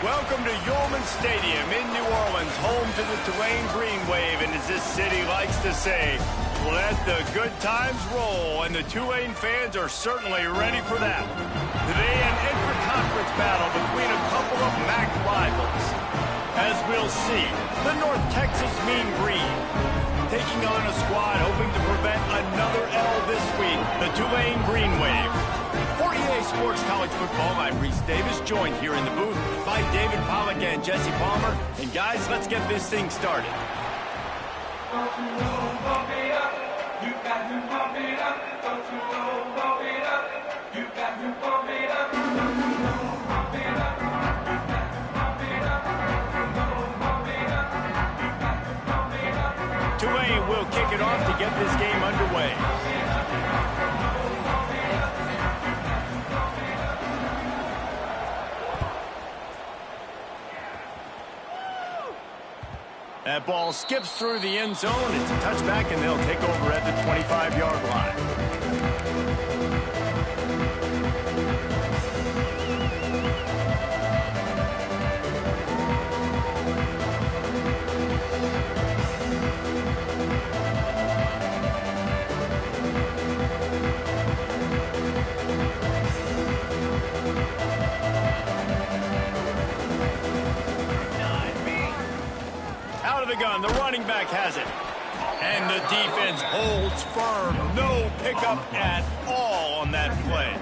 Welcome to Yulman Stadium in New Orleans, home to the Tulane Green Wave, and as this city likes to say, let the good times roll, and the Tulane fans are certainly ready for that. Today, an intra-conference battle between a couple of MAC rivals. As we'll see, the North Texas Mean Green taking on a squad hoping to prevent another L this week, the Tulane Green Wave. For EA Sports College Football, I'm Reese Davis, joined here in the booth by David Pollack and Jesse Palmer. And guys, let's get this thing started. Don't you know, pump it up. You got to pump it up. Don't you know, pump it up. You got to pump it up. Don't you know, pump it up. You got to pump it up. Don't you know, pump it up. You got to pump it up. Tulane will kick it off to get this game underway. That ball skips through the end zone. It's a touchback, and they'll take over at the 25-yard line. Out of the gun, the running back has it. And the defense holds firm. No pickup at all on that play.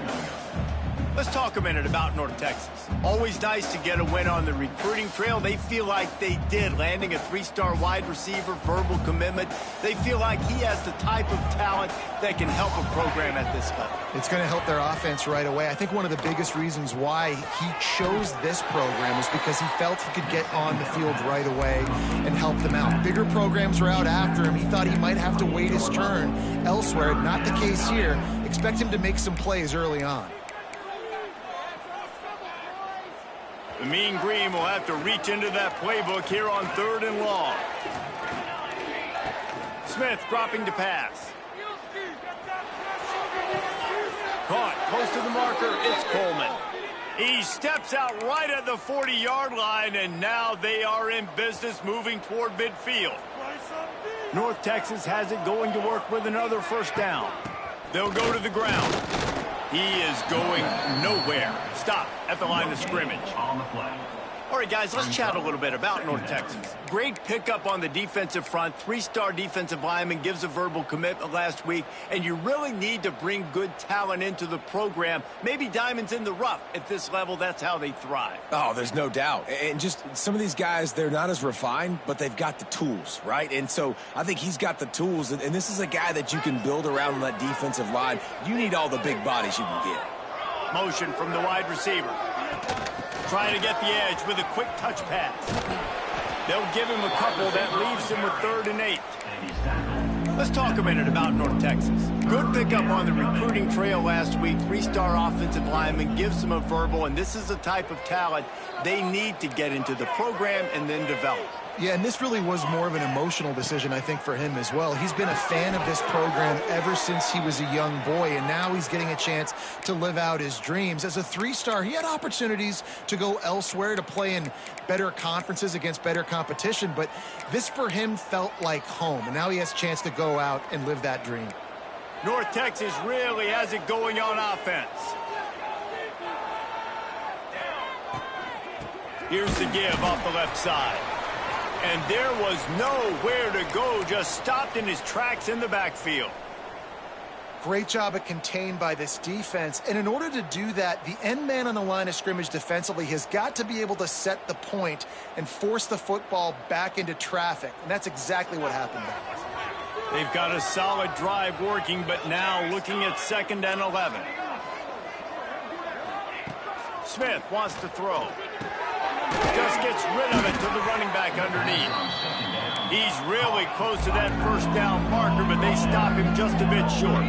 Let's talk a minute about North Texas. Always nice to get a win on the recruiting trail. They feel like they did, landing a three-star wide receiver, verbal commitment. They feel like he has the type of talent that can help a program at this level. It's going to help their offense right away. I think one of the biggest reasons why he chose this program is because he felt he could get on the field right away and help them out. Bigger programs were out after him. He thought he might have to wait his turn elsewhere. Not the case here. Expect him to make some plays early on. The Mean Green will have to reach into that playbook here on 3rd and long. Smith dropping to pass. Caught close to the marker. It's Coleman. He steps out right at the 40-yard line, and now they are in business moving toward midfield. North Texas has it going to work with another first down. They'll go to the ground. He is going nowhere. Stop at the line of scrimmage. On the play. All right, guys, let's chat a little bit about North Texas. Great pickup on the defensive front. Three-star defensive lineman gives a verbal commitment last week, and you really need to bring good talent into the program. Maybe diamonds in the rough. At this level, that's how they thrive. Oh, there's no doubt. And just some of these guys, they're not as refined, but they've got the tools, right? And so I think he's got the tools, and this is a guy that you can build around on that defensive line. You need all the big bodies you can get. Motion from the wide receiver. Trying to get the edge with a quick touch pass. They'll give him a couple. That leaves him with 3rd and 8. Let's talk a minute about North Texas. Good pickup on the recruiting trail last week. Three-star offensive lineman gives them a verbal, and this is the type of talent they need to get into the program and then develop. Yeah, and this really was more of an emotional decision, I think, for him as well. He's been a fan of this program ever since he was a young boy, and now he's getting a chance to live out his dreams. As a three-star, he had opportunities to go elsewhere, to play in better conferences against better competition, but this for him felt like home, and now he has a chance to go out and live that dream. North Texas really has it going on offense. Here's the give off the left side. And there was nowhere to go, just stopped in his tracks in the backfield. Great job at contained by this defense. And in order to do that, the end man on the line of scrimmage defensively has got to be able to set the point and force the football back into traffic. And that's exactly what happened there. They've got a solid drive working, but now looking at 2nd and 11. Smith wants to throw. Just gets rid of it to the running back underneath. He's really close to that first down marker, but they stop him just a bit short.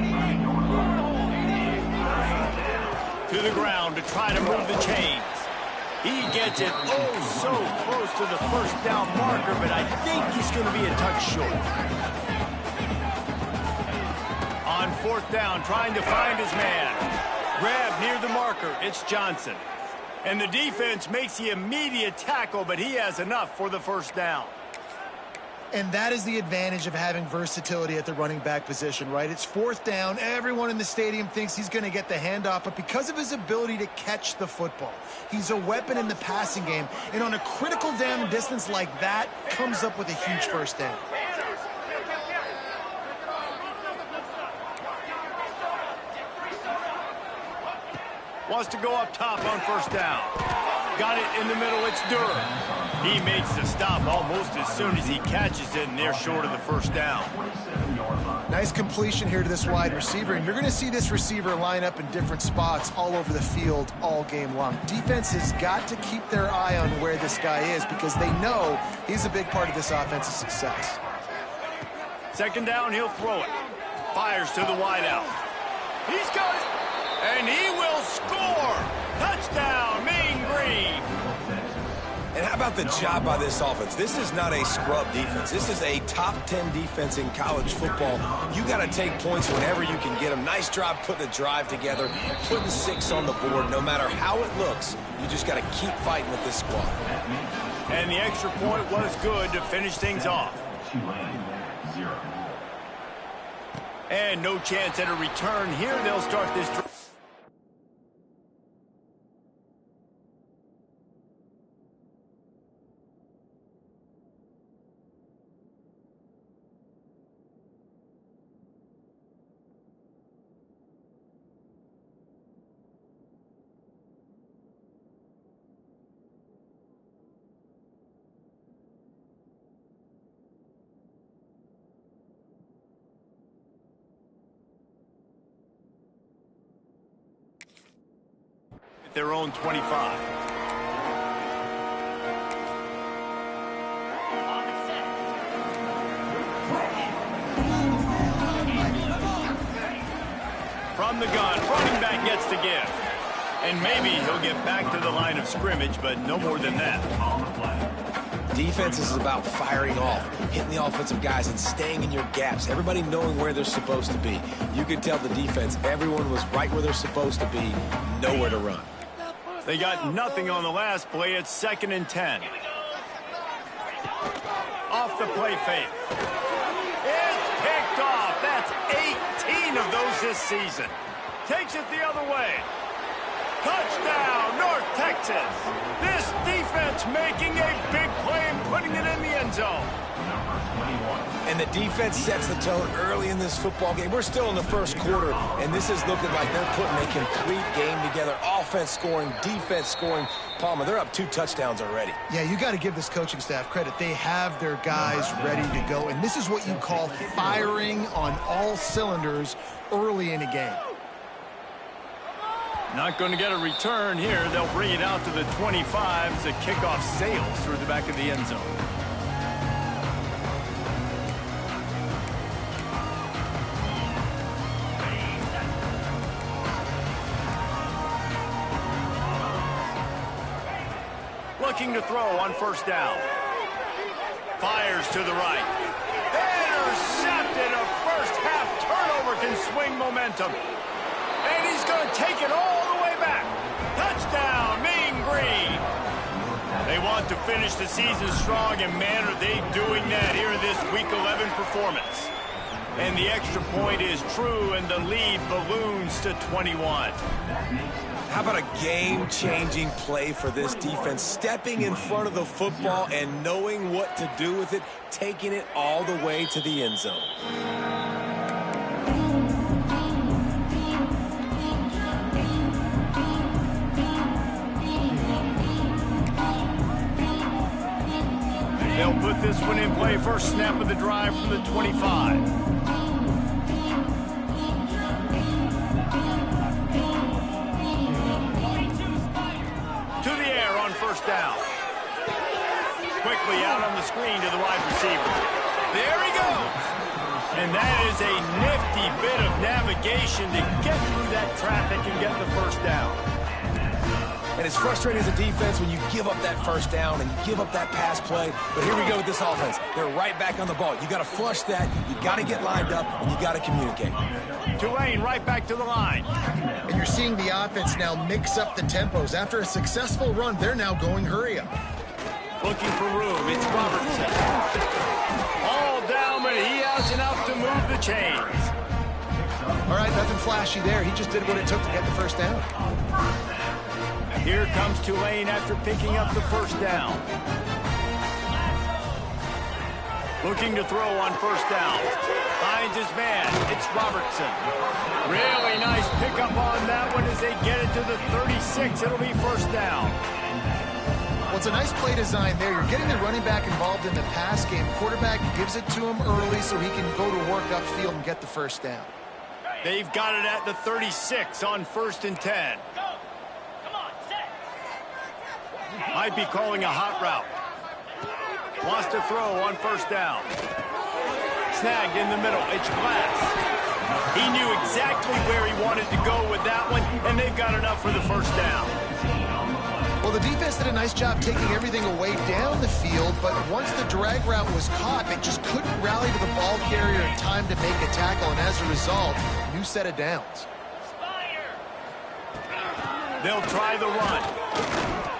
To the ground to try to move the chains. He gets it so close to the first down marker, but I think he's going to be a touch short. On 4th down, trying to find his man. Grab near the marker. It's Johnson. And the defense makes the immediate tackle, but he has enough for the first down. And that is the advantage of having versatility at the running back position, right? It's fourth down. Everyone in the stadium thinks he's going to get the handoff, but because of his ability to catch the football, he's a weapon in the passing game. And on a critical down and distance like that, comes up with a huge first down. Wants to go up top on first down. Got it in the middle. It's Durham. He makes the stop almost as soon as he catches it, and they're short of the first down. Nice completion here to this wide receiver, and you're going to see this receiver line up in different spots all over the field all game long. Defense has got to keep their eye on where this guy is because they know he's a big part of this offense's success. Second down, he'll throw it. Fires to the wideout. He's got it, and he will score. Touchdown, Mean Green. And how about the job by this offense? This is not a scrub defense. This is a top 10 defense in college football. You got to take points whenever you can get them. Nice job putting a drive together, putting 6 on the board. No matter how it looks, you just got to keep fighting with this squad. And the extra point was good to finish things off. And no chance at a return here. They'll start this drive. Their own 25. From the gun, running back gets the give. And maybe he'll get back to the line of scrimmage, but no more than that. Defense is about firing off, hitting the offensive guys and staying in your gaps. Everybody knowing where they're supposed to be. You could tell the defense, everyone was right where they're supposed to be, nowhere to run. They got nothing on the last play. It's 2nd and 10. Off the play fake. It's picked off. That's 18 of those this season. Takes it the other way. Touchdown, North Texas. This defense making a big play and putting it in the end zone. And the defense sets the tone early in this football game. We're still in the first quarter, and this is looking like they're putting a complete game together. Offense scoring, defense scoring. Palmer, they're up 2 touchdowns already. Yeah, you got to give this coaching staff credit. They have their guys ready to go, and this is what you call firing on all cylinders early in a game. Not going to get a return here. They'll bring it out to the 25 as the kickoff sails through the back of the end zone. Looking to throw on first down. Fires to the right. Intercepted. A first half turnover can swing momentum. And he's going to take it all the way back. Touchdown, Mean Green. They want to finish the season strong, and man, are they doing that here in this Week 11 performance. And the extra point is true, and the lead balloons to 21. How about a game-changing play for this defense? Stepping in front of the football and knowing what to do with it, taking it all the way to the end zone. They'll put this one in play. First snap of the drive from the 25. First down. Quickly out on the screen to the wide receiver. There he goes. And that is a nifty bit of navigation to get through that traffic and get the first down. And it's frustrating as a defense when you give up that first down and you give up that pass play. But here we go with this offense. They're right back on the ball. You got to flush that. You got to get lined up, and you got to communicate. Tulane right back to the line. And you're seeing the offense now mix up the tempos. After a successful run, they're now going hurry up. Looking for room. It's Robertson. All down, but he has enough to move the chains. All right, nothing flashy there. He just did what it took to get the first down. Here comes Tulane after picking up the first down. Looking to throw on first down. Finds his man. It's Robertson. Really nice pickup on that one as they get it to the 36. It'll be first down. Well, it's a nice play design there. You're getting the running back involved in the pass game. Quarterback gives it to him early so he can go to work upfield and get the first down. They've got it at the 36 on 1st and 10. Might be calling a hot route. Wants to throw on first down. Snagged in the middle. It's Glass. He knew exactly where he wanted to go with that one, and they've got enough for the first down. Well, the defense did a nice job taking everything away down the field, but once the drag route was caught, they just couldn't rally to the ball carrier in time to make a tackle, and as a result, new set of downs. They'll try the run.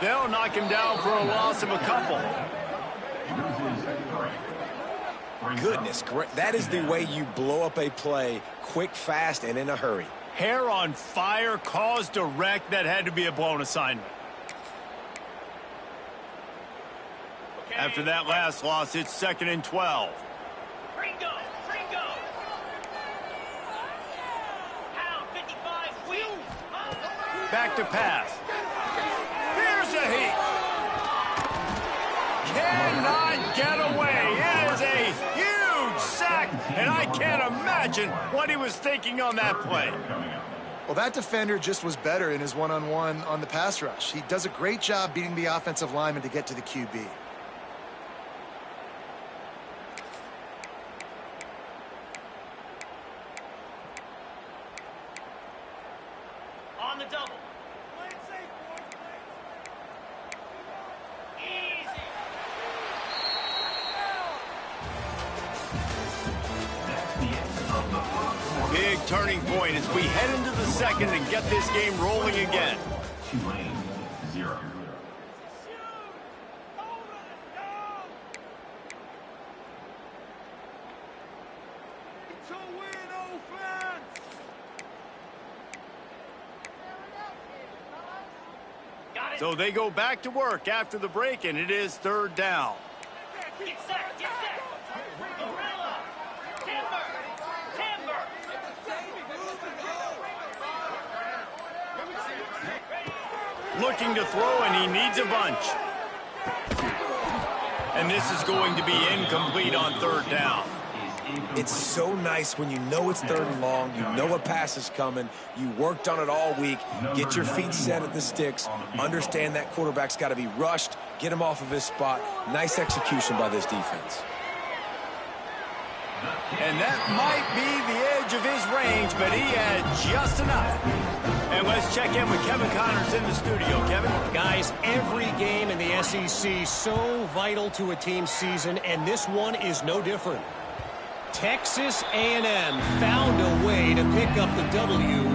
They'll knock him down for a loss of a couple. Goodness, that is the way you blow up a play quick, fast, and in a hurry. Hair on fire, caused a wreck. That had to be a blown assignment. After that last loss, it's 2nd and 12. Ringo. Pound 55 wheel. Back to pass. Here's a heat. Cannot get away. It is a huge sack, and I can't imagine what he was thinking on that play. Well, that defender just was better in his one-on-one on the pass rush. He does a great job beating the offensive lineman to get to the QB. On the double. Easy. Big turning point as we head into the second and get this game rolling again. Tulane 0. Got it. So they go back to work after the break, and it is 3rd down. Get set. Gorilla. Timber. Looking to throw, and he needs a bunch. And this is going to be incomplete on 3rd down. It's so nice when you know it's 3rd and long, you know a pass is coming, you worked on it all week, get your feet set at the sticks, understand that quarterback's got to be rushed, get him off of his spot. Nice execution by this defense. And that might be the edge of his range, but he had just enough. And let's check in with Kevin Connors in the studio. Kevin? Guys, every game in the SEC so vital to a team's season, and this one is no different. Texas A&M found a way to pick up the W,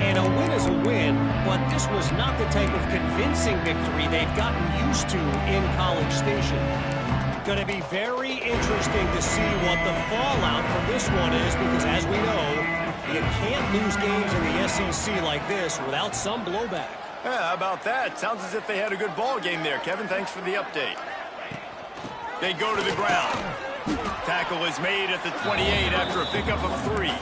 and a win is a win, but this was not the type of convincing victory they've gotten used to in College Station. Going to be very interesting to see what the fallout from this one is, because as we know, you can't lose games in the SEC like this without some blowback. Yeah, how about that? Sounds as if they had a good ball game there, Kevin. Thanks for the update. They go to the ground. Tackle is made at the 28 after a pickup of 3.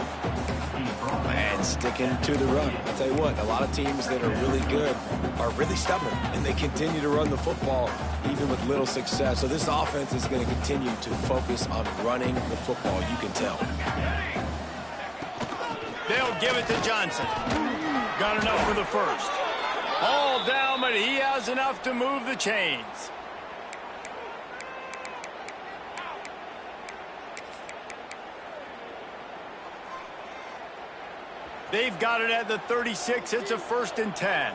And sticking to the run. I'll tell you what, a lot of teams that are really good are really stubborn, and they continue to run the football even with little success. So this offense is going to continue to focus on running the football, you can tell. They'll give it to Johnson. Got enough for the first. All down, but he has enough to move the chains. They've got it at the 36. It's a 1st and 10.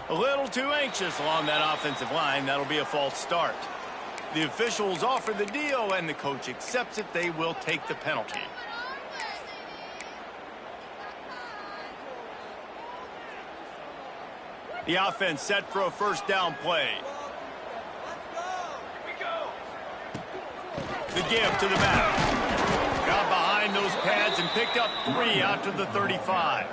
A little too anxious along that offensive line. That'll be a false start. The officials offer the deal, and the coach accepts it. They will take the penalty. The offense set for a first down play. The give to the back. Got behind those pads and picked up 3 out to the 35.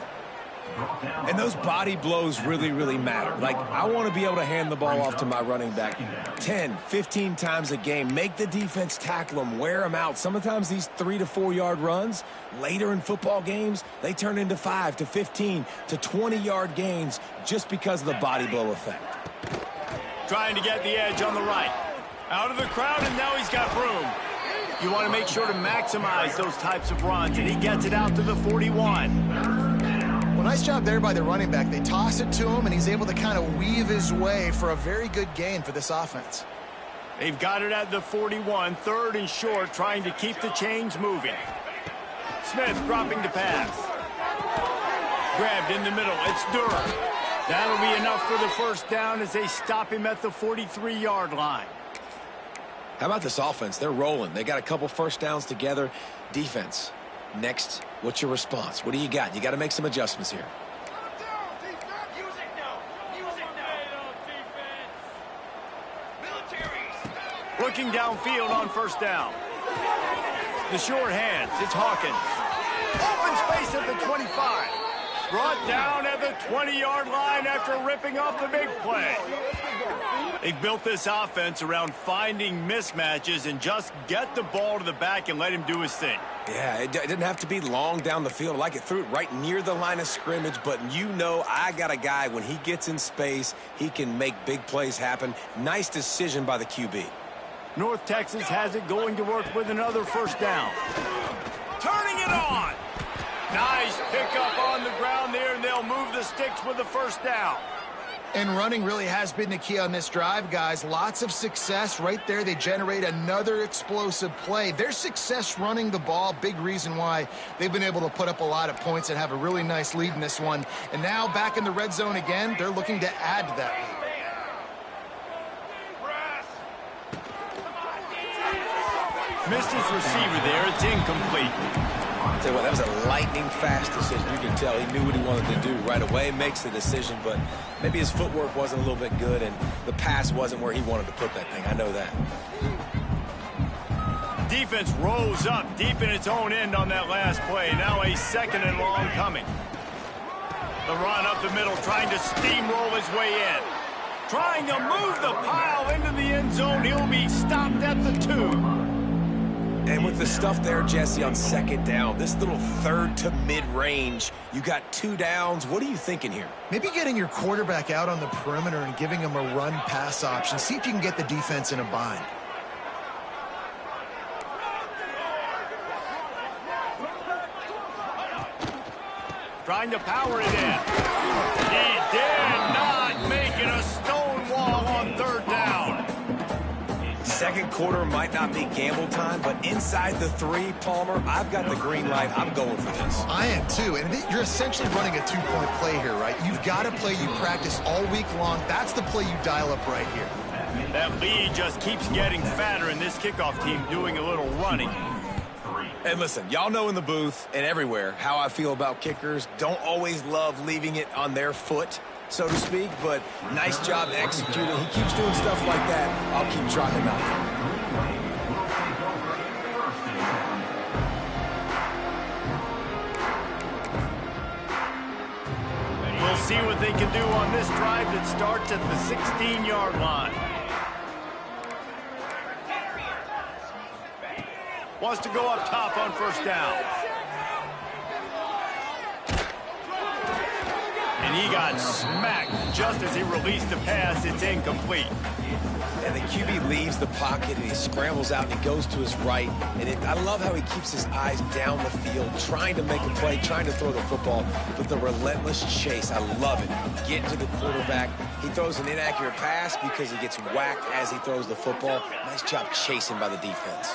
And those body blows really, really matter. Like, I want to be able to hand the ball off to my running back 10, 15 times a game. Make the defense tackle them, wear them out. Sometimes these 3 to 4 yard runs, later in football games, they turn into 5 to 15 to 20 yard gains just because of the body blow effect. Trying to get the edge on the right. Out of the crowd, and now he's got room. You want to make sure to maximize those types of runs, and he gets it out to the 41. Well, nice job there by the running back. They toss it to him, and he's able to kind of weave his way for a very good gain for this offense. They've got it at the 41, 3rd and short, trying to keep the chains moving. Smith dropping to pass. Grabbed in the middle. It's Durham. That'll be enough for the first down as they stop him at the 43-yard line. How about this offense? They're rolling. They got a couple first downs together. Defense. Next, what's your response? What do you got? You got to make some adjustments here. Looking downfield on first down. The short hands. It's Hawkins. Open space at the 25. Brought down at the 20-yard line after ripping off the big play. They've built this offense around finding mismatches and just get the ball to the back and let him do his thing. Yeah, it didn't have to be long down the field. Like, it threw it right near the line of scrimmage, but you know I got a guy, when he gets in space, he can make big plays happen. Nice decision by the QB. North Texas has it going to work with another first down. Turning it on. Nice pickup on the ground there, and they'll move the sticks with the first down. And running really has been the key on this drive, guys. Lots of success right there. They generate another explosive play. Their success running the ball, big reason why they've been able to put up a lot of points and have a really nice lead in this one. And now back in the red zone again, they're looking to add to that lead. Missed his receiver there. It's incomplete. I'll tell you what, that was a lightning-fast decision. You can tell he knew what he wanted to do right away, makes the decision, but maybe his footwork wasn't a little bit good, and the pass wasn't where he wanted to put that thing. I know that. Defense rose up deep in its own end on that last play. Now a 2nd and long coming. The run up the middle, trying to steamroll his way in. Trying to move the pile into the end zone. He'll be stopped at the 2. And with the stuff there, Jesse, on 2nd down, this little 3rd to mid-range, you got 2 downs. What are you thinking here? Maybe getting your quarterback out on the perimeter and giving him a run-pass option. See if you can get the defense in a bind. Trying to power it in. He did not make it a stone wall on 3rd down. 2nd quarter might not be gamble time, but inside the 3, Palmer, I've got the green light. I'm going for this. I am too, and you're essentially running a 2-point play here, right? You've got a play you practice all week long. That's the play you dial up right here. That lead just keeps getting fatter, and this kickoff team doing a little running. And listen, y'all know in the booth and everywhere how I feel about kickers. Don't always love leaving it on their foot, so to speak, but nice job executing. He keeps doing stuff like that. I'll keep trying him out. We'll see what they can do on this drive that starts at the 16-yard line. Wants to go up top on first down. And he got smacked just as he released the pass. It's incomplete. And the QB leaves the pocket, and he scrambles out, and he goes to his right. And I love how he keeps his eyes down the field, trying to make a play, trying to throw the football. But the relentless chase, I love it. Get to the quarterback. He throws an inaccurate pass because he gets whacked as he throws the football. Nice job chasing by the defense.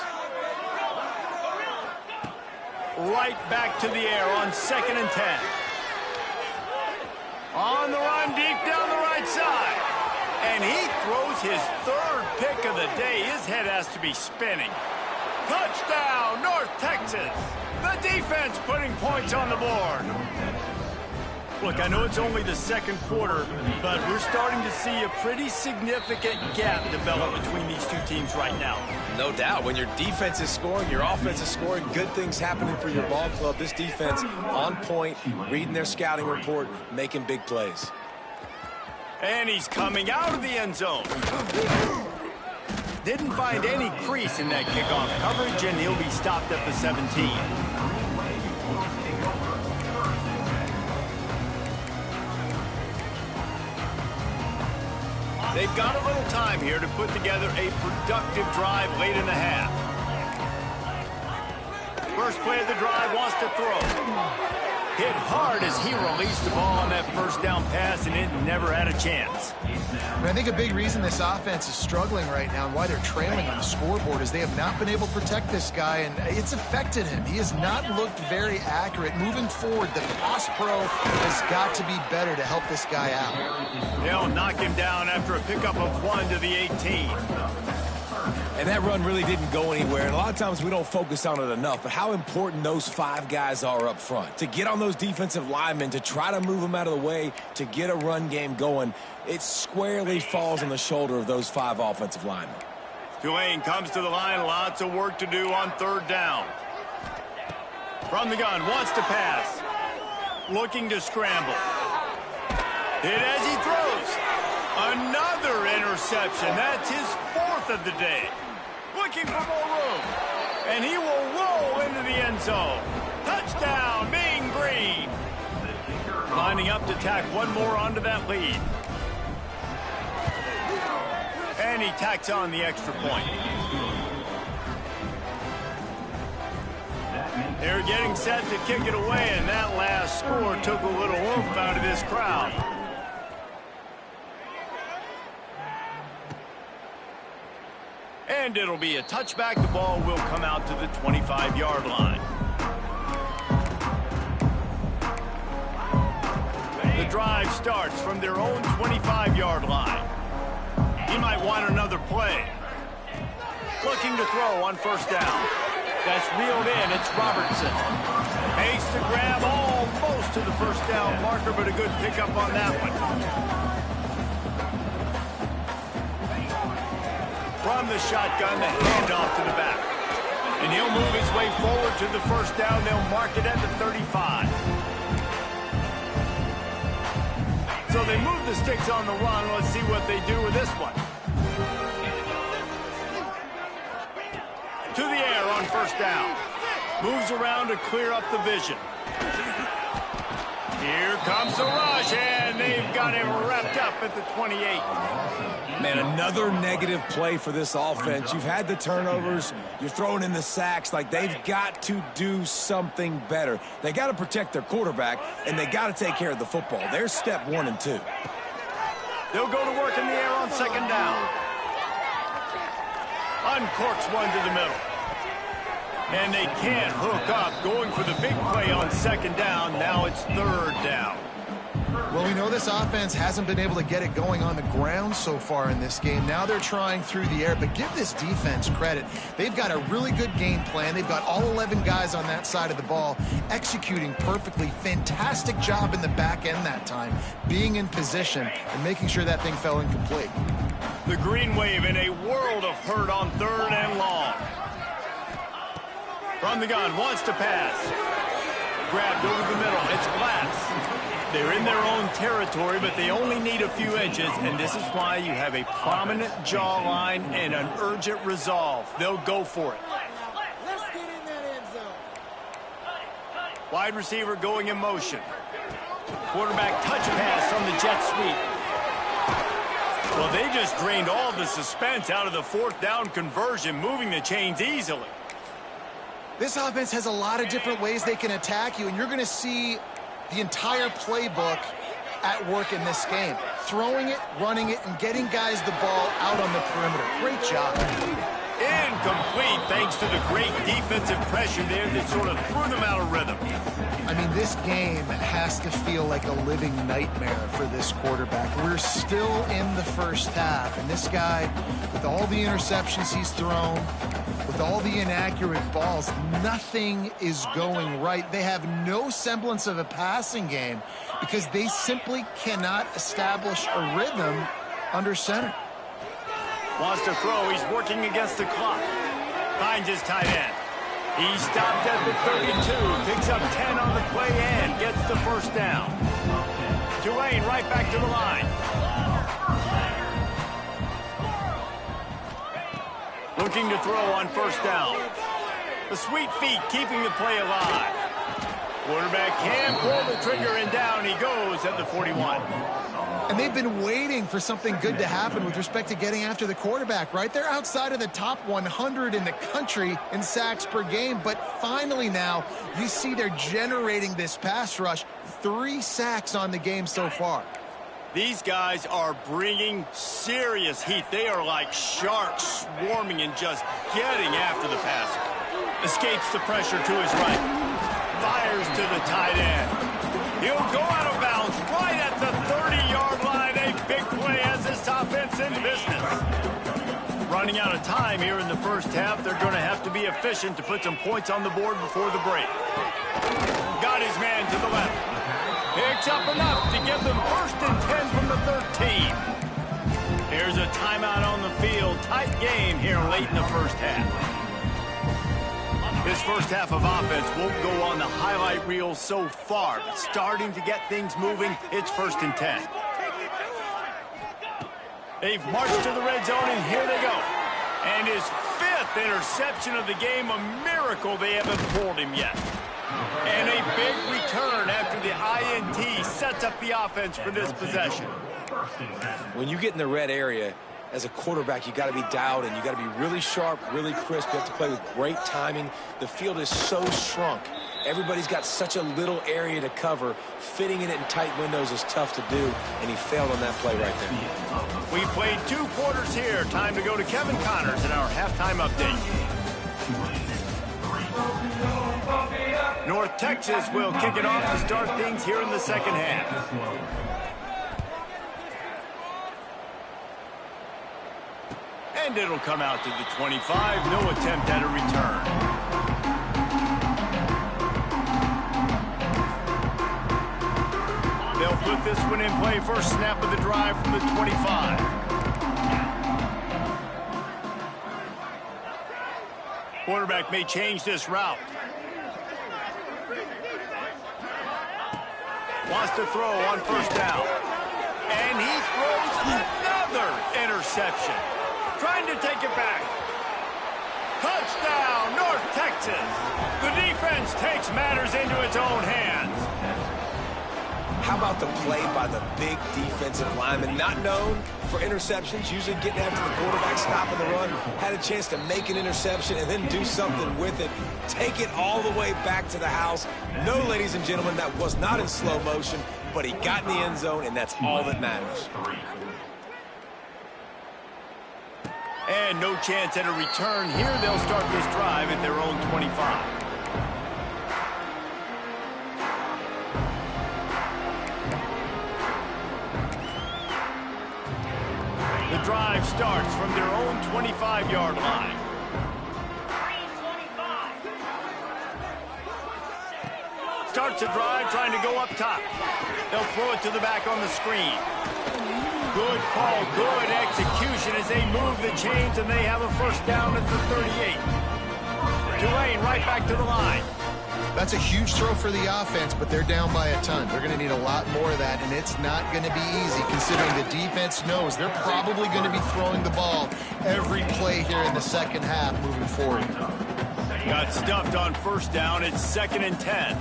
Right back to the air on 2nd and 10. On the run, deep down the right throws his third pick of the day. His head has to be spinning. Touchdown, North Texas. The defense putting points on the board. Look, I know it's only the second quarter, but we're starting to see a pretty significant gap develop between these two teams right now. No doubt. When your defense is scoring, your offense is scoring, good things happening for your ball club. This defense on point, reading their scouting report, making big plays. And he's coming out of the end zone. Didn't find any crease in that kickoff coverage, and he'll be stopped at the 17. They've got a little time here to put together a productive drive late in the half. First play of the drive, wants to throw. Hit hard as he released the ball on that first down pass, and it never had a chance. And I think a big reason this offense is struggling right now and why they're trailing on the scoreboard is they have not been able to protect this guy, and it's affected him. He has not looked very accurate. Moving forward, the pass pro has got to be better to help this guy out. They'll knock him down after a pickup of 1 to the 18. And that run really didn't go anywhere. And a lot of times we don't focus on it enough, but how important those 5 guys are up front. To get on those defensive linemen, to try to move them out of the way, to get a run game going, it squarely falls on the shoulder of those 5 offensive linemen. Tulane comes to the line, lots of work to do on third down. From the gun, wants to pass. Looking to scramble. Hit as he throws. Another interception. That's his 4th of the day. Looking for more room. And he will roll into the end zone. Touchdown, Mean Green. Lining up to tack one more onto that lead. And he tacks on the extra point. They're getting set to kick it away, and that last score took a little oomph out of this crowd. And it'll be a touchback. The ball will come out to the 25-yard line. The drive starts from their own 25-yard line. He might want another play. Looking to throw on first down. That's reeled in. It's Robertson. Makes the grab almost to the first down marker, but a good pickup on that one. From the shotgun, the handoff to the back. And he'll move his way forward to the first down. They'll mark it at the 35. So they move the sticks on the run. Let's see what they do with this one. To the air on first down. Moves around to clear up the vision. Here comes the rush, and they've got him wrapped up at the 28. Man, another negative play for this offense. You've had the turnovers. You're throwing in the sacks. Like, they've got to do something better. They got to protect their quarterback, and they got to take care of the football. There's step 1 and 2. They'll go to work in the air on second down. Uncorks one to the middle. And they can't hook up, going for the big play on second down. Now it's third down. Well, we know this offense hasn't been able to get it going on the ground so far in this game. Now they're trying through the air, but give this defense credit. They've got a really good game plan. They've got all 11 guys on that side of the ball executing perfectly. Fantastic job in the back end that time, being in position and making sure that thing fell incomplete. The green wave in a world of hurt on third and long. From the gun, wants to pass. Grabbed over the middle. It's Glass. They're in their own territory, but they only need a few inches, and this is why you have a prominent jawline and an urgent resolve. They'll go for it. Let's get in that end zone. Wide receiver going in motion. Quarterback touch pass on the jet sweep. Well, they just drained all the suspense out of the fourth down conversion, moving the chains easily. This offense has a lot of different ways they can attack you, and you're going to see the entire playbook at work in this game. Throwing it, running it, and getting guys the ball out on the perimeter. Great job. Incomplete, thanks to the great defensive pressure there that sort of threw them out of rhythm. I mean, this game has to feel like a living nightmare for this quarterback. We're still in the first half, and this guy, with all the interceptions he's thrown, with all the inaccurate balls, nothing is going right. They have no semblance of a passing game because they simply cannot establish a rhythm under center. Wants to throw. He's working against the clock. Finds his tight end. He stopped at the 32, picks up 10 on the play and gets the first down. Tulane right back to the line. Looking to throw on first down. The sweet feet keeping the play alive. Quarterback can pull the trigger and down he goes at the 41. And they've been waiting for something good to happen with respect to getting after the quarterback, right? They're outside of the top 100 in the country in sacks per game, but finally now you see they're generating this pass rush. 3 sacks on the game so far. These guys are bringing serious heat. They are like sharks swarming and just getting after the passer. Escapes the pressure to his right. Fires to the tight end. He'll go out of bounds right at the 30-yard line. A big play as this offense in business. Running out of time here in the first half. They're going to have to be efficient to put some points on the board before the break. Got his man to the left. Picks up enough to give them 1st and 10 from the 13. Here's a timeout on the field. Tight game here late in the first half. This first half of offense won't go on the highlight reel so far, but starting to get things moving, it's 1st and 10. They've marched to the red zone, and here they go. And his 5th interception of the game, a miracle they haven't pulled him yet. And a big return after the INT sets up the offense for this possession. When you get in the red area, as a quarterback, you got to be dialed in. You got to be really sharp, really crisp. You have to play with great timing. The field is so shrunk. Everybody's got such a little area to cover. Fitting it in tight windows is tough to do, and he failed on that play right there. We played 2 quarters here. Time to go to Kevin Connors in our halftime update. North Texas will kick it off to start things here in the second half. And it'll come out to the 25. No attempt at a return. They'll put this one in play first snap of the drive from the 25. Quarterback may change this route. Wants to throw on first down. And he throws another interception. Trying to take it back. Touchdown, North Texas. The defense takes matters into its own hands. How about the play by the big defensive lineman? Not known for interceptions, usually getting after the quarterback, stopping the run. Had a chance to make an interception and then do something with it. Take it all the way back to the house. No, ladies and gentlemen, that was not in slow motion, but he got in the end zone, and that's all that matters. And no chance at a return here. They'll start this drive at their own 25. The drive starts from their own 25-yard line. Starts the drive trying to go up top. They'll throw it to the back on the screen. Good call, good execution as they move the chains, and they have a first down at the 38. Tulane right back to the line. That's a huge throw for the offense, but they're down by a ton. They're going to need a lot more of that, and it's not going to be easy considering the defense knows they're probably going to be throwing the ball every play here in the second half moving forward. Got stuffed on first down. It's 2nd and 10.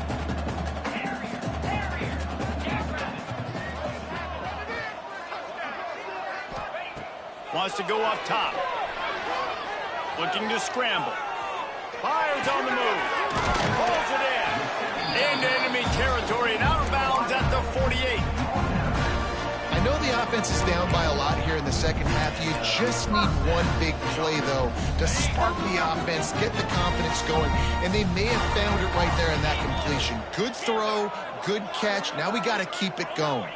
Wants to go up top. Looking to scramble. Fires on the move. Pulls it in. Into enemy territory and out of bounds at the 48. I I know the offense is down by a lot here in the second half. You just need one big play, though, to spark the offense, get the confidence going, and they may have found it right there in that completion. Good throw, good catch. Now we got to keep it going.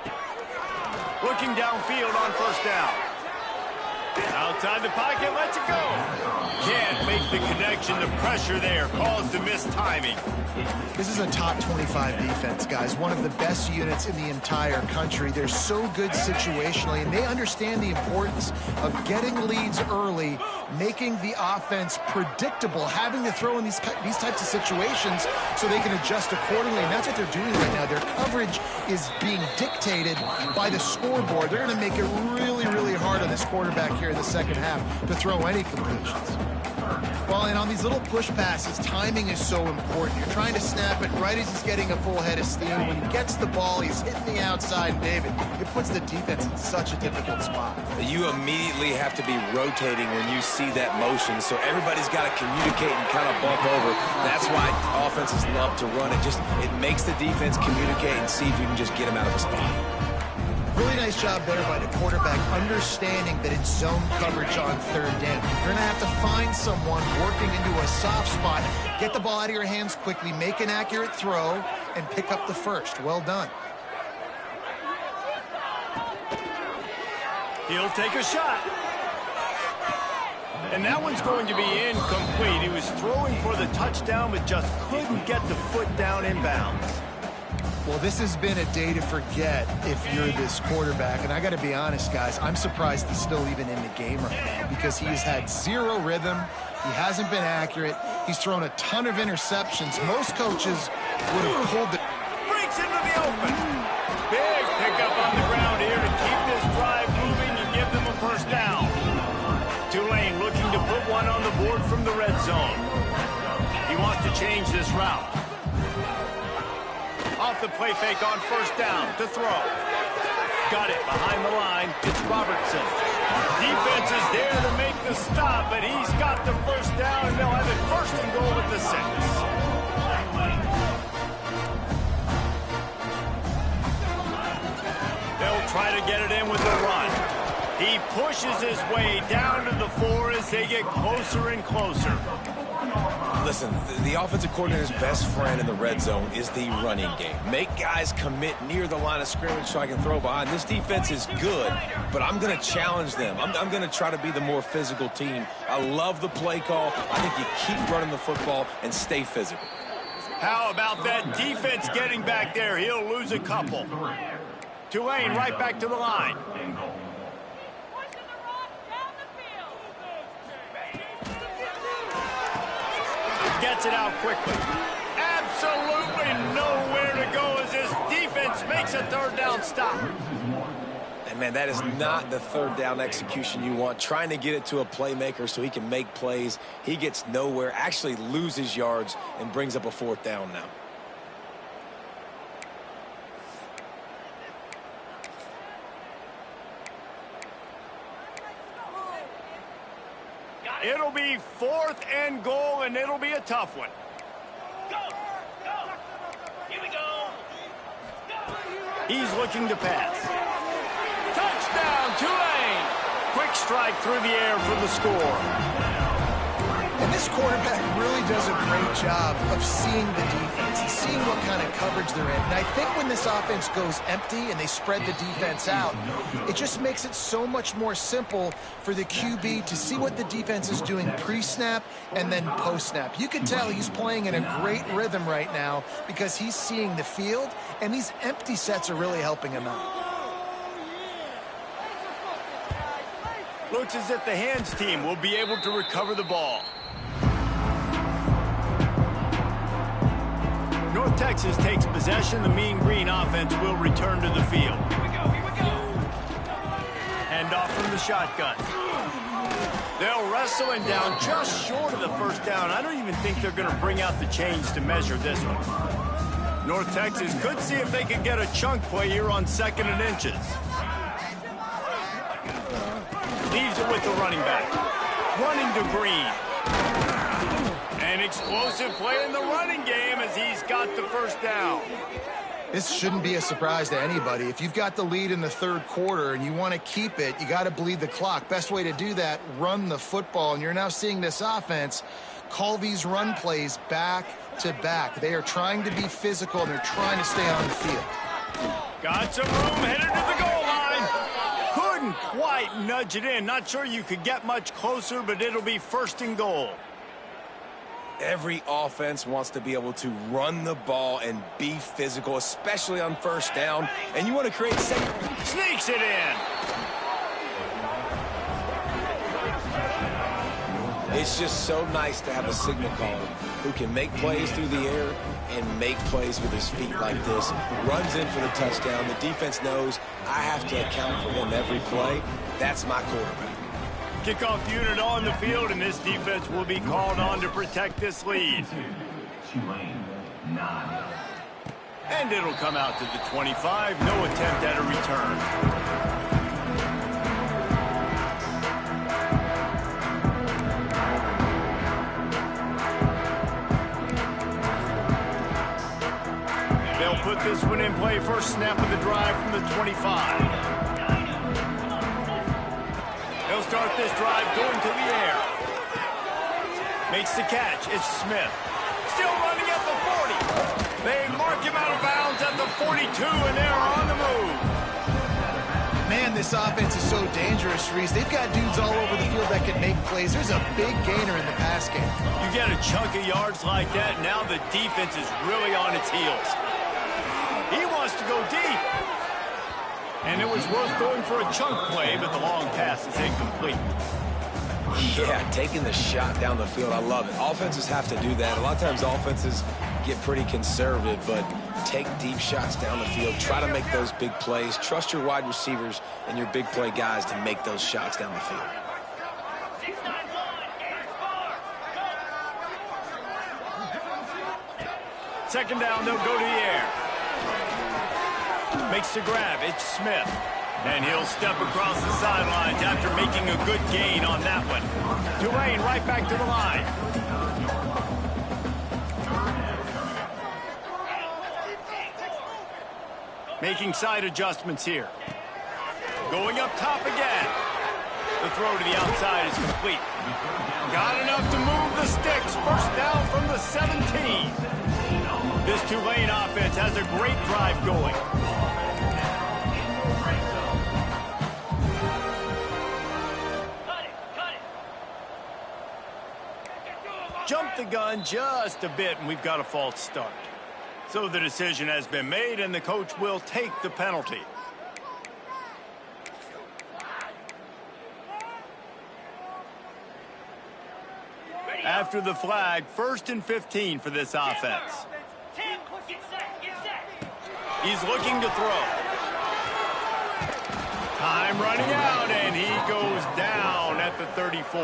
Looking downfield on first down. Outside the pocket, lets it go. Can't make the connection. The pressure there caused the missed timing. This is a top 25 defense, guys. One of the best units in the entire country. They're so good situationally, and they understand the importance of getting leads early, making the offense predictable, having to throw in these types of situations so they can adjust accordingly. And that's what they're doing right now. Their coverage is being dictated by the scoreboard. They're going to make it really, really hard on this quarterback here in the second half to throw any completions. Well, and on these little push passes, timing is so important. You're trying to snap it right as he's getting a full head of steam. When he gets the ball, he's hitting the outside, David. It puts the defense in such a difficult spot. You immediately have to be rotating when you see that motion, so everybody's got to communicate and kind of bump over. That's why offenses love to run it. It makes the defense communicate and see if you can just get him out of the spot. Really nice job there by the quarterback, understanding that it's zone coverage on third down. You're going to have to find someone working into a soft spot, get the ball out of your hands quickly, make an accurate throw, and pick up the first. Well done. He'll take a shot. And that one's going to be incomplete. He was throwing for the touchdown, but just couldn't get the foot down in bounds. Well, this has been a day to forget if you're this quarterback. And I got to be honest, guys, I'm surprised he's still even in the game right now because he has had zero rhythm. He hasn't been accurate. He's thrown a ton of interceptions. Most coaches would have pulled it. Breaks into the open. Big pickup on the ground here to keep this drive moving and give them a first down. Tulane looking to put one on the board from the red zone. He wants to change this route. Off the play fake on first down to throw. Got it behind the line. It's Robertson. Defense is there to make the stop, but he's got the first down, and they'll have it first and goal at the 6. They'll try to get it in with the run. He pushes his way down to the 4 as they get closer and closer. Listen, the offensive coordinator's best friend in the red zone is the running game. Make guys commit near the line of scrimmage so I can throw behind. This defense is good, but I'm going to challenge them. I'm going to try to be the more physical team. I love the play call. I think you keep running the football and stay physical. How about that defense getting back there? He'll lose a couple. Tulane right back to the line. Gets it out quickly. Absolutely nowhere to go as this defense makes a third down stop. And, man, that is not the third down execution you want. Trying to get it to a playmaker so he can make plays. He gets nowhere, actually loses yards, and brings up a fourth down now. It'll be 4th and goal, and it'll be a tough one. Go! Go! Here we go! Go! He's looking to pass. Touchdown, Tulane! Quick strike through the air for the score. And this quarterback really does a great job of seeing the defense. He's seeing what kind of coverage they're in. And I think when this offense goes empty and they spread the defense out, it just makes it so much more simple for the QB to see what the defense is doing pre-snap and then post-snap. You can tell he's playing in a great rhythm right now because he's seeing the field, and these empty sets are really helping him out. Looks as if the hands team will be able to recover the ball. North Texas takes possession. The Mean Green offense will return to the field. Here we go! Here we go! Hand off from the shotgun. They'll wrestle him down just short of the first down. I don't even think they're going to bring out the chains to measure this one. North Texas could see if they could get a chunk play here on 2nd and inches. Leaves it with the running back. Running to Green. An explosive play in the running game as he's got the first down. This shouldn't be a surprise to anybody. If you've got the lead in the third quarter and you want to keep it, you got to bleed the clock. Best way to do that, run the football. And you're now seeing this offense call these run plays back to back. They are trying to be physical, and they're trying to stay on the field. Got some room, headed to the goal line. Couldn't quite nudge it in. Not sure you could get much closer, but it'll be first and goal. Every offense wants to be able to run the ball and be physical, especially on first down. And you want to create second. Sneaks it in. It's just so nice to have a signal caller who can make plays through the air and make plays with his feet like this. Runs in for the touchdown. The defense knows I have to account for him every play. That's my quarterback. Kickoff unit on the field, and this defense will be called on to protect this lead. Tulane, 9. And it'll come out to the 25. No attempt at a return. They'll put this one in play. First snap of the drive from the 25. He'll start this drive going to the air. Makes the catch. It's Smith. Still running at the 40. They mark him out of bounds at the 42, and they're on the move. Man, this offense is so dangerous, Reese. They've got dudes all over the field that can make plays. There's a big gainer in the pass game. You get a chunk of yards like that, now the defense is really on its heels. He wants to go deep. And it was worth going for a chunk play, but the long pass is incomplete. Yeah, taking the shot down the field, I love it. Offenses have to do that. A lot of times offenses get pretty conservative, but take deep shots down the field. Try to make those big plays. Trust your wide receivers and your big play guys to make those shots down the field. 6-9-1, second down, they'll go to the air. Makes the grab. It's Smith. And he'll step across the sidelines after making a good gain on that one. Tulane right back to the line. Making side adjustments here. Going up top again. The throw to the outside is complete. Got enough to move the sticks. First down from the 17. This Tulane offense has a great drive going. Jumped the gun just a bit, and we've got a false start. So the decision has been made, and the coach will take the penalty. After the flag, 1st and 15 for this offense. He's looking to throw. Time running out, and he goes down at the 34.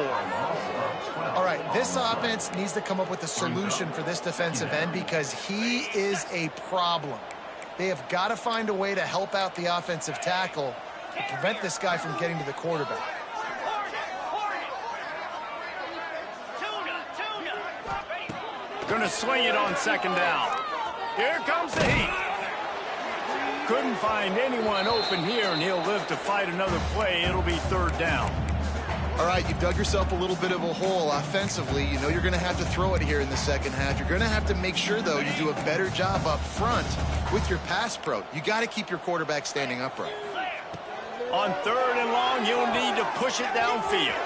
All right, this offense needs to come up with a solution for this defensive end because he is a problem. They have got to find a way to help out the offensive tackle to prevent this guy from getting to the quarterback. Going to swing it on second down. Here comes the heat. Couldn't find anyone open here, and he'll live to fight another play. It'll be third down. All right, you've dug yourself a little bit of a hole offensively. You know you're going to have to throw it here in the second half. You're going to have to make sure, though, you do a better job up front with your pass pro. You got to keep your quarterback standing upright. On third and long, you'll need to push it downfield.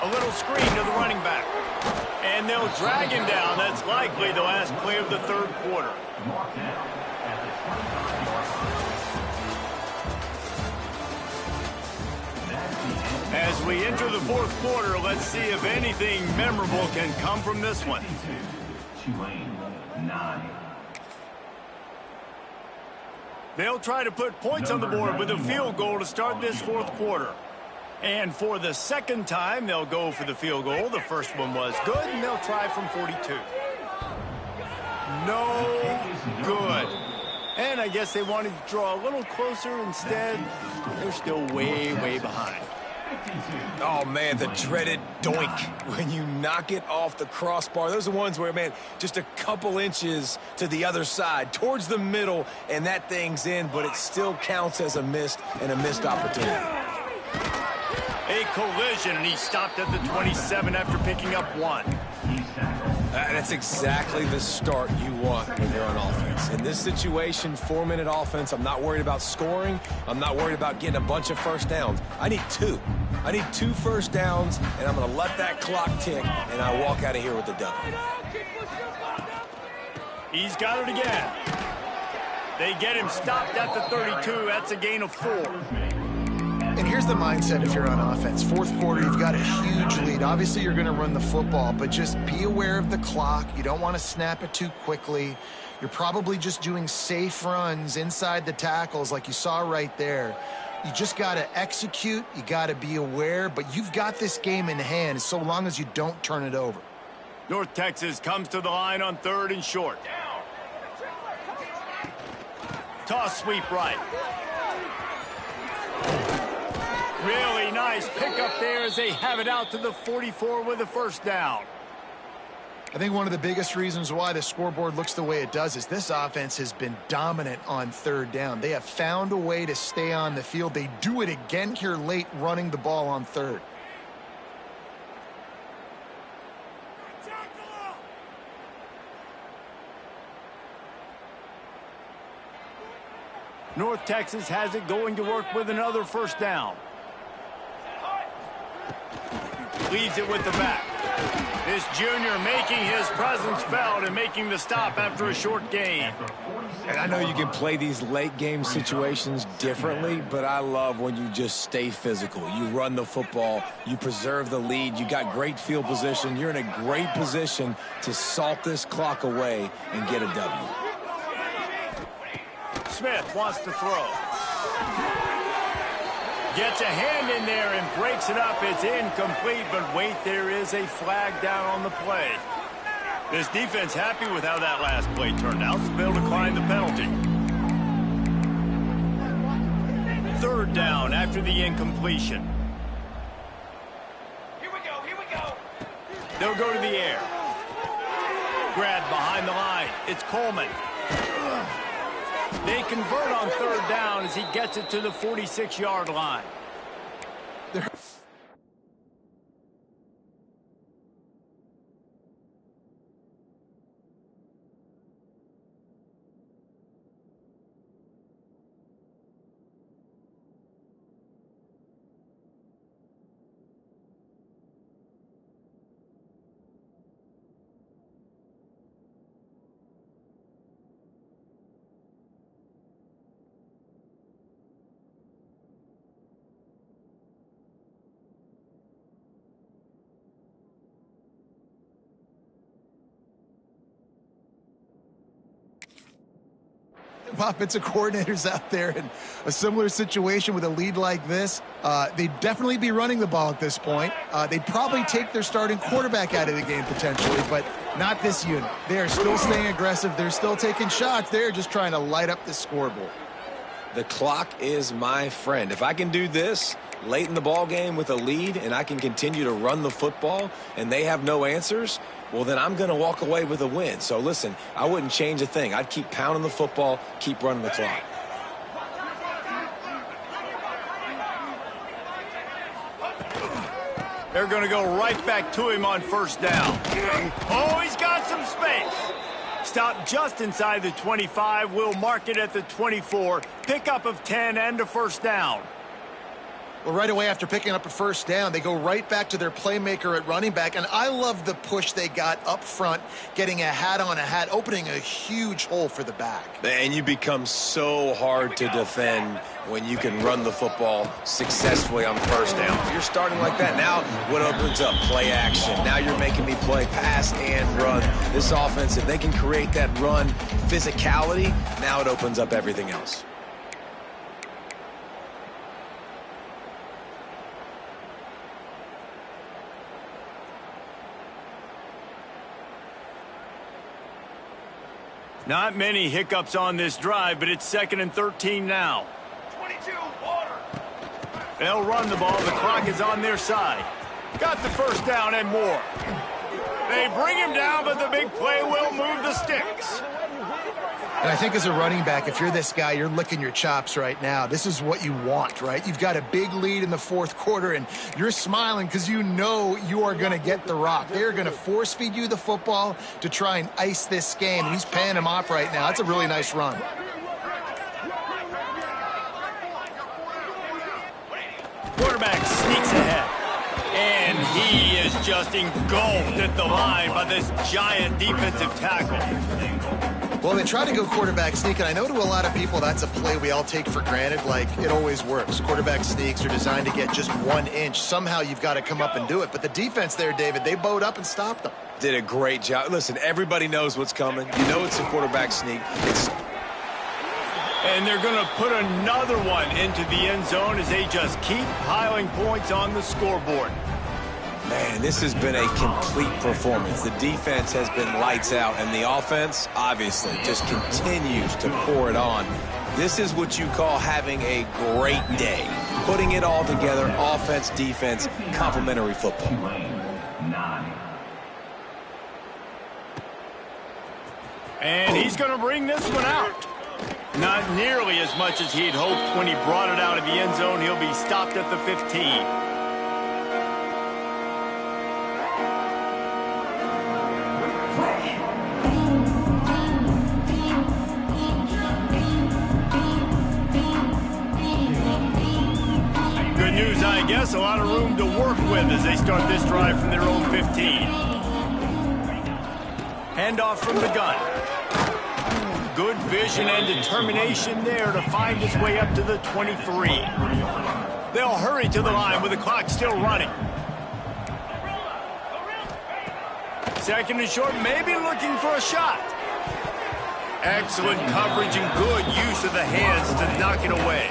A little screen to the running back. And they'll drag him down. That's likely the last play of the third quarter. As we enter the fourth quarter, let's see if anything memorable can come from this one. Tulane, 9. They'll try to put points on the board with a field goal to start this fourth quarter. And for the second time, they'll go for the field goal. The first one was good, and they'll try from 42. No good. And I guess they wanted to draw a little closer. Instead, they're still way, way behind. Oh, man, the dreaded doink when you knock it off the crossbar. Those are the ones where, man, just a couple inches to the other side, towards the middle, and that thing's in, but it still counts as a missed opportunity. A collision, and he stopped at the 27 after picking up 1. That's exactly the start you want when you're on offense. In this situation, 4-minute offense, I'm not worried about scoring. I'm not worried about getting a bunch of first downs. I need 2. I need 2 first downs, and I'm going to let that clock tick, and I walk out of here with the dub. He's got it again. They get him stopped at the 32. That's a gain of 4. And here's the mindset if you're on offense. Fourth quarter, you've got a huge lead. Obviously, you're going to run the football, but just be aware of the clock. You don't want to snap it too quickly. You're probably just doing safe runs inside the tackles like you saw right there. You just got to execute. You got to be aware, but you've got this game in hand so long as you don't turn it over. North Texas comes to the line on 3rd and short. Toss sweep right. Really nice pickup there as they have it out to the 44 with a first down. I think one of the biggest reasons why the scoreboard looks the way it does is this offense has been dominant on 3rd down. They have found a way to stay on the field. They do it again here late running the ball on 3rd. North Texas has it going to work with another first down. Leaves it with the back. This junior making his presence felt and making the stop after a short gain. And I know you can play these late game situations differently, but I love when you just stay physical. You run the football, you preserve the lead, you got great field position, you're in a great position to salt this clock away and get a W. Smith wants to throw. Gets a hand in there and breaks it up. It's incomplete, but wait, there is a flag down on the play. This defense happy with how that last play turned out, so they'll decline the penalty. 3rd down after the incompletion. Here we go, here we go. They'll go to the air. Grab behind the line. It's Coleman. They convert on 3rd down as he gets it to the 46-yard line. Offensive coordinators out there in a similar situation with a lead like this, they'd definitely be running the ball at this point. They'd probably take their starting quarterback out of the game potentially, but not this unit. They are still staying aggressive. They're still taking shots. They're just trying to light up the scoreboard. The clock is my friend. If I can do this late in the ball game with a lead and I can continue to run the football and they have no answers, well, then I'm going to walk away with a win. So, listen, I wouldn't change a thing. I'd keep pounding the football, keep running the clock. They're going to go right back to him on 1st down. Oh, he's got some space. Stop just inside the 25. We'll mark it at the 24. Pickup of 10 and a 1st down. Well, right away after picking up a 1st down, they go right back to their playmaker at running back. And I love the push they got up front, getting a hat on a hat, opening a huge hole for the back. And you become so hard to defend when you can run the football successfully on 1st down. If you're starting like that, now what opens up? Play action. Now you're making me play pass and run. This offense, if they can create that run physicality, now it opens up everything else. Not many hiccups on this drive, but it's 2nd and 13 now. 22, water. They'll run the ball. The clock is on their side. Got the first down and more. They bring him down, but the big play will move the sticks. And I think as a running back, if you're this guy, you're licking your chops right now. This is what you want, right? You've got a big lead in the fourth quarter, and you're smiling because you know you are going to get the rock. They're going to force feed you the football to try and ice this game. And he's paying him off right now. That's a really nice run. Quarterback sneaks ahead. And he is just engulfed at the line by this giant defensive tackle. Well, they try to go quarterback sneak, and I know to a lot of people that's a play we all take for granted, like it always works. Quarterback sneaks are designed to get just 1 inch. Somehow you've got to come up and do it. But the defense there, David, they bowed up and stopped them. Did a great job. Listen, everybody knows what's coming. You know it's a quarterback sneak. And they're going to put another one into the end zone as they just keep piling points on the scoreboard. Man, this has been a complete performance. The defense has been lights out, and the offense, obviously, just continues to pour it on. This is what you call having a great day. Putting it all together, offense, defense, complementary football. And he's going to bring this one out. Not nearly as much as he'd hoped when he brought it out of the end zone. He'll be stopped at the 15. Good news, I guess. A lot of room to work with as they start this drive from their own 15. Handoff from the gun. Good vision and determination there to find his way up to the 23. They'll hurry to the line with the clock still running. Second and short, maybe looking for a shot. Excellent coverage and good use of the hands to knock it away.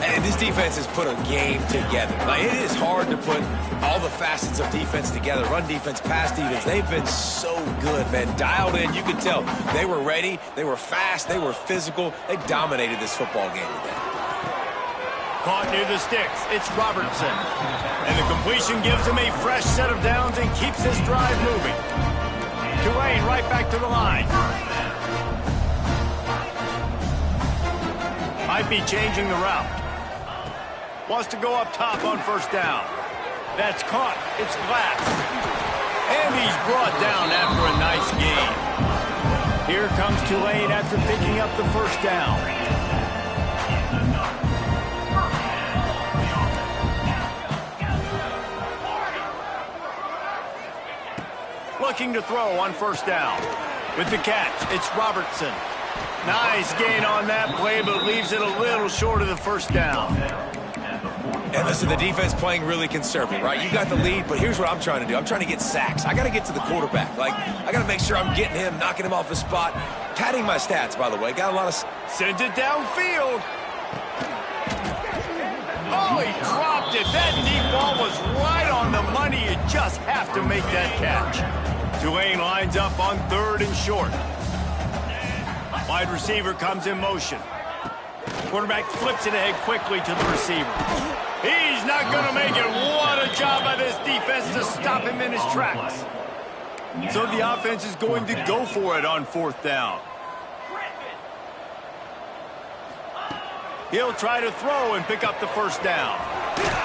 And this defense has put a game together. Like, it is hard to put all the facets of defense together. Run defense, pass defense. They've been so good, man. Dialed in. You could tell they were ready. They were fast. They were physical. They dominated this football game today. Caught near the sticks. It's Robertson. And the completion gives him a fresh set of downs and keeps this drive moving. Tulane right back to the line. Might be changing the route. Wants to go up top on first down. That's caught. It's Glass. And he's brought down after a nice gain. Here comes Tulane after picking up the first down. Looking to throw on first down. With the catch, it's Robertson. Nice gain on that play, but leaves it a little short of the first down. And listen, the defense playing really conservative, right? You got the lead, but here's what I'm trying to do. I'm trying to get sacks. I got to get to the quarterback. Like, I got to make sure I'm getting him, knocking him off his spot. Padding my stats, by the way. Got a lot of... Sends it downfield. Oh, he dropped it. That deep ball was right on the money. You just have to make that catch. Tulane lines up on third and short. Wide receiver comes in motion. Quarterback flips it ahead quickly to the receiver. He's not going to make it. What a job by this defense to stop him in his tracks. So the offense is going to go for it on fourth down. He'll try to throw and pick up the first down.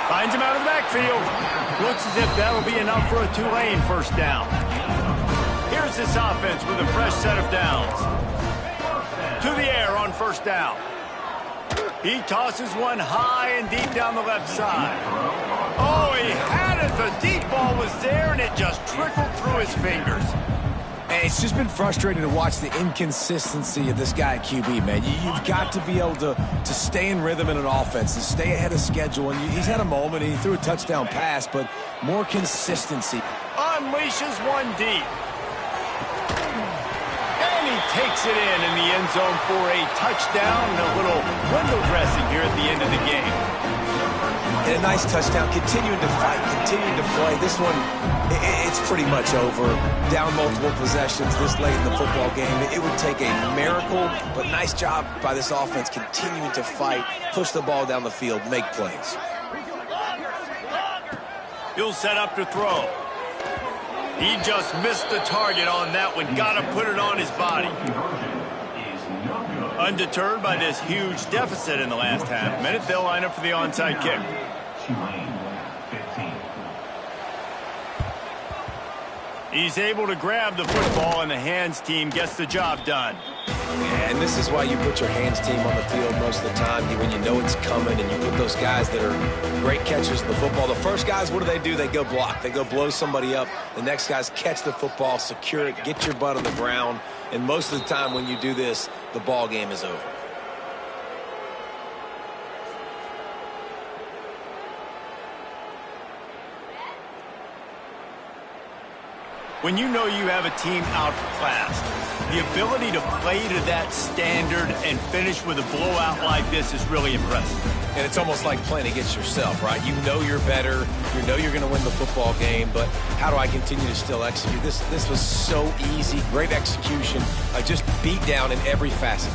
Finds him out of the backfield. Looks as if that'll be enough for a Tulane first down. Here's this offense with a fresh set of downs. To the air on first down. He tosses one high and deep down the left side. Oh, he had it. The deep ball was there, and it just trickled through his fingers. And it's just been frustrating to watch the inconsistency of this guy at QB, man. You've got to be able to stay in rhythm in an offense, to stay ahead of schedule. And he's had a moment, and he threw a touchdown pass, but more consistency. Unleashes one deep. And he takes it in the end zone for a touchdown and a little window dressing here at the end of the game. And a nice touchdown, continuing to fight, continuing to play. This one, it's pretty much over. Down multiple possessions this late in the football game. It would take a miracle, but nice job by this offense continuing to fight, push the ball down the field, make plays. He'll set up to throw. He just missed the target on that one. Got to put it on his body. Undeterred by this huge deficit in the last half minute, they'll line up for the onside kick. He's able to grab the football, and the hands team gets the job done. And this is why you put your hands team on the field most of the time, when you know it's coming, and you put those guys that are great catchers of the football. The first guys, what do? They go block. They go blow somebody up. The next guys catch the football, secure it, get your butt on the ground. And most of the time when you do this, the ball game is over. When you know you have a team outclassed, the ability to play to that standard and finish with a blowout like this is really impressive. And it's almost like playing against yourself, right? You know you're better. You know you're going to win the football game, but how do I continue to still execute? This was so easy. Great execution. Just beat down in every facet.